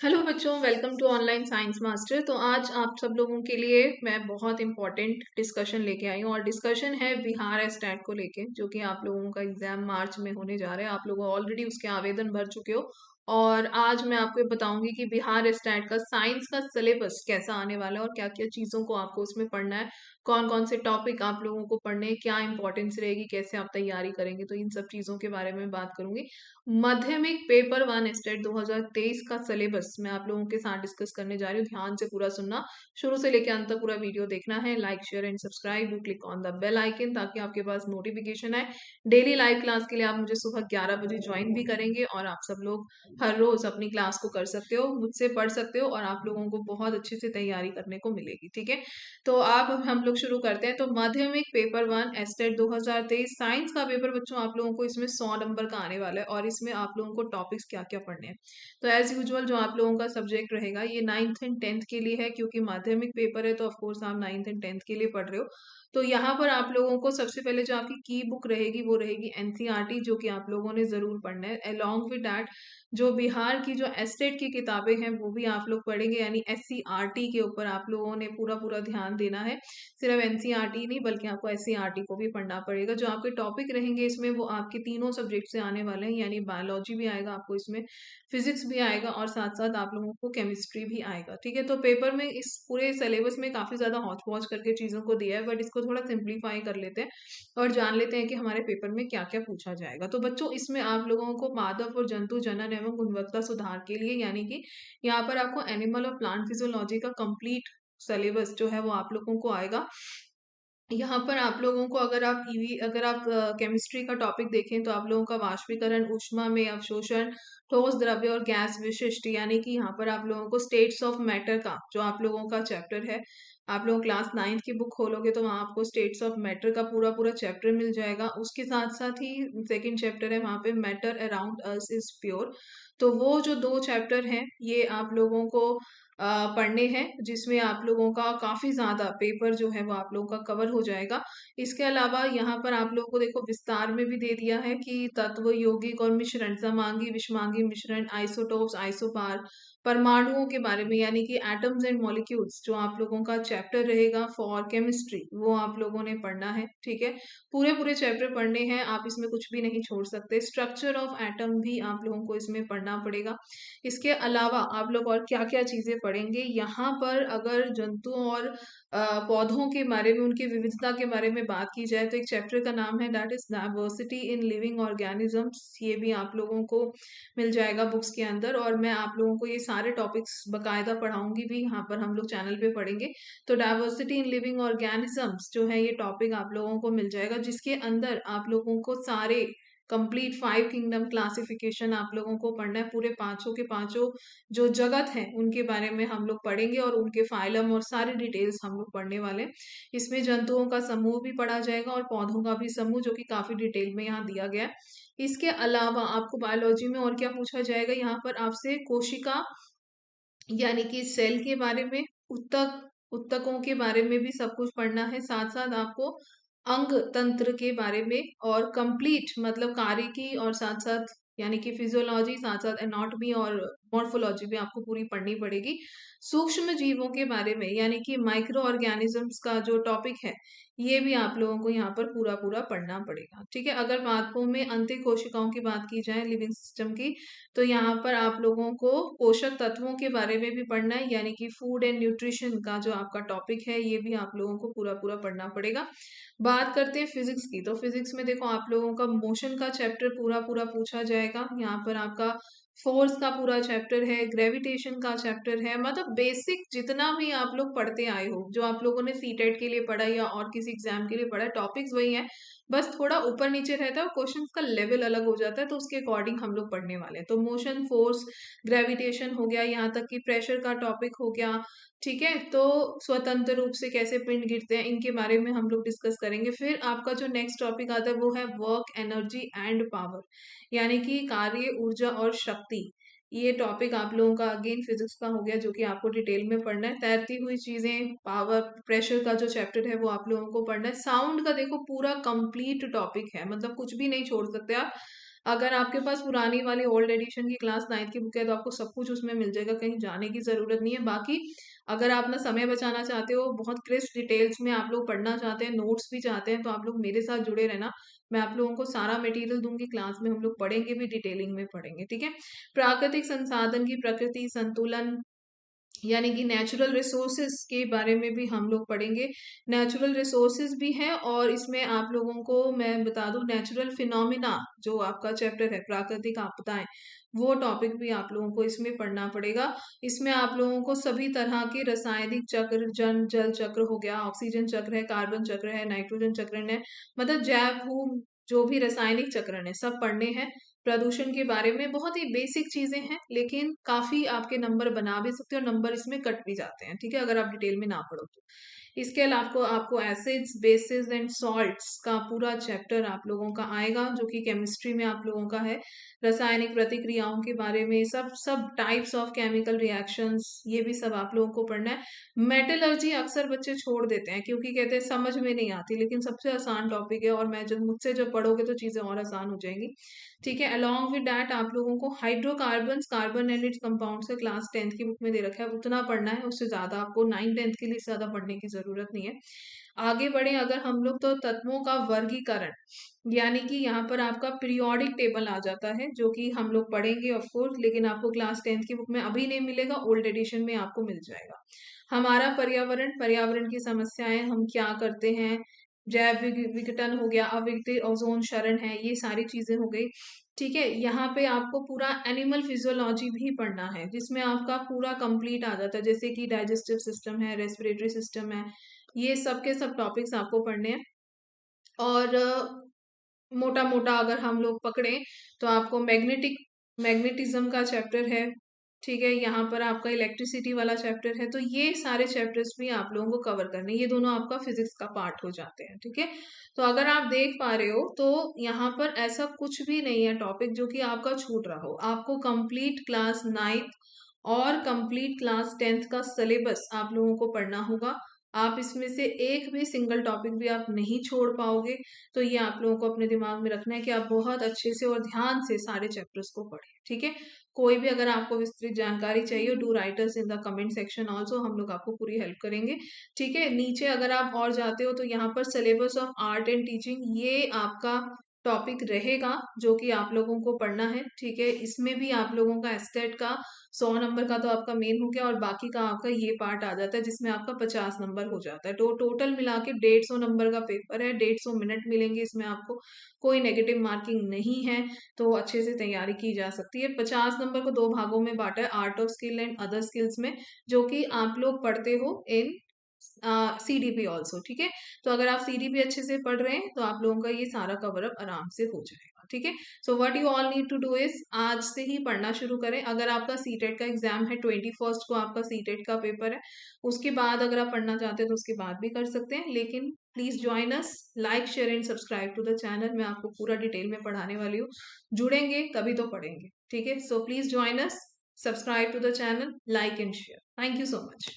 Hello बच्चों, welcome to online science master. तो आज आप सब लोगों के लिए मैं बहुत इंपॉर्टेंट डिस्कशन लेके आई हूँ और डिस्कशन है बिहार स्टैट को लेके, जो कि आप लोगों का एग्जाम मार्च में होने जा रहा है। आप लोग ऑलरेडी उसके आवेदन भर चुके हो और आज मैं आपको बताऊंगी कि बिहार स्टैट का साइंस का सिलेबस कैसा आने वाला है और क्या क्या चीज़ों को आपको उसमें पढ़ना है, कौन कौन से टॉपिक आप लोगों को पढ़ने हैं, क्या इंपॉर्टेंस रहेगी, कैसे आप तैयारी करेंगे। तो इन सब चीज़ों के बारे में बात करूंगी। माध्यमिक पेपर वन स्टेट 2023 का सिलेबस मैं आप लोगों के साथ डिस्कस करने जा रही हूँ। ध्यान से पूरा सुनना, शुरू से लेकर अंत तक पूरा वीडियो देखना है। Like share and subscribe, do click on the bell icon ताकि आपके पास नोटिफिकेशन आए। डेली लाइव क्लास के लिए आप मुझे सुबह 11 बजे ज्वाइन भी करेंगे और आप सब लोग हर रोज अपनी क्लास को कर सकते हो, मुझसे पढ़ सकते हो और आप लोगों को बहुत अच्छे से तैयारी करने को मिलेगी। ठीक है, तो आप हम लोग शुरू करते हैं। तो माध्यमिक पेपर वन एस्टेट 2023 साइंस का पेपर बच्चों आप लोगों को इसमें 100 नंबर का आने वाला है और इसमें आप लोगों को टॉपिक्स क्या क्या पढ़ने हैं। तो एज यूजुअल जो आप लोगों का सब्जेक्ट रहेगा ये 9th एंड 10th के लिए है, क्योंकि माध्यमिक पेपर है तो ऑफकोर्स आप 9th एंड 10th के लिए पढ़ रहे हो। तो यहाँ पर आप लोगों को सबसे पहले जो आपकी की बुक रहेगी वो रहेगी एनसीईआरटी, जो कि आप लोगों ने जरूर पढ़ना है। अलोंग विद डैट जो बिहार की जो एस्टेट की किताबें हैं वो भी आप लोग पढ़ेंगे, यानी एससीईआरटी के ऊपर आप लोगों ने पूरा पूरा ध्यान देना है। सिर्फ एनसीईआरटी नहीं बल्कि आपको एससीईआरटी को भी पढ़ना पड़ेगा। जो आपके टॉपिक रहेंगे इसमें वो आपके तीनों सब्जेक्ट से आने वाले हैं, यानी बायोलॉजी भी आएगा आपको इसमें, फिजिक्स भी आएगा और साथ साथ आप लोगों को केमिस्ट्री भी आएगा। ठीक है, तो पेपर में इस पूरे सिलेबस में काफी ज्यादा हौच पौच करके चीजों को दिया है, बट इसको थोड़ा सिंप्लीफाई कर लेते हैं और जान लेते हैं कि हमारे पेपर में क्या क्या पूछा जाएगा। तो बच्चों इसमें आप लोगों को मादक और जंतु जनन एवं गुणवत्ता सुधार के लिए, यानी कि यहाँ पर आपको एनिमल और प्लांट फिजियोलॉजी का कंप्लीट सिलेबस जो है वो आप लोगों को आएगा। यहाँ पर आप लोगों को अगर आप केमिस्ट्री का टॉपिक देखें तो आप लोगों का वाष्पीकरण, ऊष्मा में अवशोषण, ठोस द्रव्य और गैस विशिष्ट, यानी कि यहाँ पर आप लोगों को स्टेट्स ऑफ मैटर का जो आप लोगों का चैप्टर है, आप लोग क्लास 9th की बुक खोलोगे तो वहाँ आपको स्टेट्स ऑफ मैटर का पूरा पूरा चैप्टर मिल जाएगा। उसके साथ साथ ही सेकंड चैप्टर है वहाँ पे matter around us is pure. तो वो जो दो चैप्टर हैं ये आप लोगों को पढ़ने हैं, जिसमें आप लोगों का काफी ज्यादा पेपर जो है वो आप लोगों का कवर हो जाएगा। इसके अलावा यहाँ पर आप लोगों को देखो विस्तार में भी दे दिया है कि तत्व, यौगिक और मिश्रण, समांगी विषमांगी मिश्रण, आइसोटोप्स, आइसोपार, परमाणुओं के बारे में, यानी कि एटम्स एंड मॉलिक्यूल्स जो आप लोगों का चैप्टर रहेगा फॉर केमिस्ट्री वो आप लोगों ने पढ़ना है। ठीक है, पूरे पूरे चैप्टर पढ़ने हैं, आप इसमें कुछ भी नहीं छोड़ सकते। स्ट्रक्चर ऑफ एटम भी आप लोगों को इसमें पढ़ना पड़ेगा। इसके अलावा आप लोग और क्या क्या चीजें पढ़ेंगे यहाँ पर, अगर जंतुओं और पौधों के बारे में, उनकी विविधता के बारे में बात की जाए तो एक चैप्टर का नाम है that is diversity in living organisms. ये भी आप लोगों को मिल जाएगा बुक्स के अंदर और मैं आप लोगों को ये सारे टॉपिक्स बकायदा पढ़ाऊंगी भी, यहाँ पर हम लोग चैनल पे पढ़ेंगे। तो डाइवर्सिटी इन लिविंग ऑर्गेनिजम्स जो है ये टॉपिक आप लोगों को मिल जाएगा, जिसके अंदर आप लोगों को सारे कंप्लीट 5 किंगडम क्लासिफिकेशन आप लोगों को पढ़ना है। पूरे पांचों के पांचों जो जगत है उनके बारे में हम लोग पढ़ेंगे और उनके फाइलम और सारी डिटेल्स हम लोग पढ़ने वाले हैं। इसमें जंतुओं का समूह भी पढ़ा जाएगा और पौधों का भी समूह, जो कि काफी डिटेल में यहाँ दिया गया है। इसके अलावा आपको बायोलॉजी में और क्या पूछा जाएगा, यहाँ पर आपसे कोशिका यानी कि सेल के बारे में, उत्तकों के बारे में भी सब कुछ पढ़ना है। साथ साथ आपको अंग तंत्र के बारे में और कंप्लीट मतलब कार्य की, और साथ साथ यानी कि फिजियोलॉजी, साथ साथ एनाटॉमी और मॉर्फोलॉजी भी आपको पूरी पढ़नी पड़ेगी। सूक्ष्म जीवों के बारे में यानी कि माइक्रो ऑर्गेनिजम्स का जो टॉपिक है ये भी आप लोगों को यहाँ पर पूरा पूरा पढ़ना पड़ेगा। ठीक है, अगर बातों में अंतिक कोशिकाओं की बात की जाए, लिविंग सिस्टम की, तो यहाँ पर आप लोगों को पोषक तत्वों के बारे में भी पढ़ना है, यानी कि फूड एंड न्यूट्रिशन का जो आपका टॉपिक है ये भी आप लोगों को पूरा पूरा पढ़ना पड़ेगा। बात करते हैं फिजिक्स की, तो फिजिक्स में देखो आप लोगों का मोशन का चैप्टर पूरा पूरा पूछा जाएगा। यहाँ पर आपका फोर्स का पूरा चैप्टर है, ग्रेविटेशन का चैप्टर है, मतलब बेसिक जितना भी आप लोग पढ़ते आए हो, जो आप लोगों ने सीटेट के लिए पढ़ा या और किसी एग्जाम के लिए पढ़ा, टॉपिक्स वही है, बस थोड़ा ऊपर नीचे रहता है और क्वेश्चंस का लेवल अलग हो जाता है, तो उसके अकॉर्डिंग हम लोग पढ़ने वाले हैं। तो मोशन, फोर्स, ग्रेविटेशन हो गया, यहाँ तक कि प्रेशर का टॉपिक हो गया। ठीक है, तो स्वतंत्र रूप से कैसे पिंड गिरते हैं इनके बारे में हम लोग डिस्कस करेंगे। फिर आपका जो नेक्स्ट टॉपिक आता है वो है वर्क, एनर्जी एंड पावर, यानी कि कार्य, ऊर्जा और शक्ति। ये टॉपिक आप लोगों का अगेन फिजिक्स का हो गया, जो कि आपको डिटेल में पढ़ना है। तैरती हुई चीजें, पावर, प्रेशर का जो चैप्टर है वो आप लोगों को पढ़ना है। साउंड का देखो पूरा कंप्लीट टॉपिक है, मतलब कुछ भी नहीं छोड़ सकते आप। अगर आपके पास पुरानी वाली ओल्ड एडिशन की क्लास 9th की बुक है तो आपको सब कुछ उसमें मिल जाएगा, कहीं जाने की ज़रूरत नहीं है। बाकी अगर आप अपना समय बचाना चाहते हो, बहुत क्रिस्प डिटेल्स में आप लोग पढ़ना चाहते हैं, नोट्स भी चाहते हैं, तो आप लोग मेरे साथ जुड़े रहना। मैं आप लोगों को सारा मटेरियल दूँगी, क्लास में हम लोग पढ़ेंगे भी, डिटेलिंग में पढ़ेंगे, ठीक है? प्राकृतिक संसाधन की प्रकृति, संतुलन, यानी कि नेचुरल रिसोर्सेज के बारे में भी हम लोग पढ़ेंगे। नेचुरल रिसोर्सेज भी है और इसमें आप लोगों को मैं बता दूं, नेचुरल फिनोमिना जो आपका चैप्टर है प्राकृतिक आपदाएं, वो टॉपिक भी आप लोगों को इसमें पढ़ना पड़ेगा। इसमें आप लोगों को सभी तरह के रासायनिक चक्र, जल चक्र हो गया, ऑक्सीजन चक्र है, कार्बन चक्र है, नाइट्रोजन चक्रण है, मतलब जैव भू जो भी रासायनिक चक्रण है सब पढ़ने हैं। प्रदूषण के बारे में बहुत ही बेसिक चीजें हैं, लेकिन काफी आपके नंबर बना भी सकते हो, नंबर इसमें कट भी जाते हैं, ठीक है, अगर आप डिटेल में ना पढ़ो तो। इसके अलावा आपको एसिड्स, बेसिस एंड सॉल्ट्स का पूरा चैप्टर आप लोगों का आएगा, जो कि केमिस्ट्री में आप लोगों का है। रासायनिक प्रतिक्रियाओं के बारे में सब सब टाइप्स ऑफ केमिकल रिएक्शंस, ये भी सब आप लोगों को पढ़ना है। मेटलर्जी अक्सर बच्चे छोड़ देते हैं क्योंकि कहते हैं समझ में नहीं आती, लेकिन सबसे आसान टॉपिक है और मैं जब मुझसे जब पढ़ोगे तो चीजें और आसान हो जाएंगी, ठीक है। अलॉन्ग विद डैट आप लोगों को hydrocarbons, carbon and its compound से क्लास 10th की बुक में दे रखा है, उतना पढ़ना है, उससे ज्यादा आपको 9th 10th के लिए ज्यादा पढ़ने की जरूरत नहीं है। आगे बढ़े अगर हम लोग, तो तत्वों का वर्गीकरण, यानी कि यहाँ पर आपका पीरियोडिक टेबल आ जाता है, जो कि हम लोग पढ़ेंगे ऑफ कोर्स, लेकिन आपको क्लास 10th की बुक में अभी नहीं मिलेगा, ओल्ड एडिशन में आपको मिल जाएगा। हमारा पर्यावरण, पर्यावरण की समस्याएं, हम क्या करते हैं, जैव विघटन हो गया, अविकसित ओजोन क्षरण है, ये सारी चीजें हो गई, ठीक है। यहाँ पे आपको पूरा एनिमल फिजियोलॉजी भी पढ़ना है, जिसमें आपका पूरा कंप्लीट आ जाता है, जैसे कि डाइजेस्टिव सिस्टम है, रेस्पिरेटरी सिस्टम है, ये सब के सब टॉपिक्स आपको पढ़ने हैं। और मोटा मोटा अगर हम लोग पकड़े तो आपको मैग्नेटिज्म का चैप्टर है, ठीक है। यहाँ पर आपका इलेक्ट्रिसिटी वाला चैप्टर है, तो ये सारे चैप्टर्स भी आप लोगों को कवर करने, ये दोनों आपका फिजिक्स का पार्ट हो जाते हैं, ठीक है। तो अगर आप देख पा रहे हो तो यहाँ पर ऐसा कुछ भी नहीं है टॉपिक जो कि आपका छूट रहा हो। आपको कंप्लीट क्लास 9th और कंप्लीट क्लास 10th का सिलेबस आप लोगों को पढ़ना होगा। आप इसमें से एक भी सिंगल टॉपिक भी आप नहीं छोड़ पाओगे। तो ये आप लोगों को अपने दिमाग में रखना है कि आप बहुत अच्छे से और ध्यान से सारे चैप्टर्स को पढ़ें, ठीक है। कोई भी अगर आपको विस्तृत जानकारी चाहिए, do writers in the comment section also, हम लोग आपको पूरी हेल्प करेंगे, ठीक है। नीचे अगर आप और जाते हो तो यहाँ पर syllabus of art and teaching, ये आपका टॉपिक रहेगा जो कि आप लोगों को पढ़ना है, ठीक है। इसमें भी आप लोगों का एस्टेट का 100 नंबर का तो आपका मेन हो गया, और बाकी का आपका ये पार्ट आ जाता है जिसमें आपका 50 नंबर हो जाता है। तो टोटल मिला के 150 नंबर का पेपर है, 150 मिनट मिलेंगे इसमें आपको, कोई नेगेटिव मार्किंग नहीं है, तो अच्छे से तैयारी की जा सकती है। 50 नंबर को दो भागों में बांटा है, art of skill and other skills में, जो कि आप लोग पढ़ते हो इन CDP ऑल्सो, ठीक है। तो अगर आप CDP अच्छे से पढ़ रहे हैं तो आप लोगों का ये सारा कवर अप आराम से हो जाएगा, ठीक है। So what you all need to do is आज से ही पढ़ना शुरू करें। अगर आपका सीटेट का एग्जाम है, 21st को आपका सीटेट का पेपर है, उसके बाद अगर आप पढ़ना चाहते हैं तो उसके बाद भी कर सकते हैं, लेकिन please join us, like share and subscribe to the channel. मैं आपको पूरा डिटेल में पढ़ाने वाली हूँ, जुड़ेंगे तभी तो पढ़ेंगे, ठीक है। So please join us, subscribe to the channel, like and share. Thank you so much.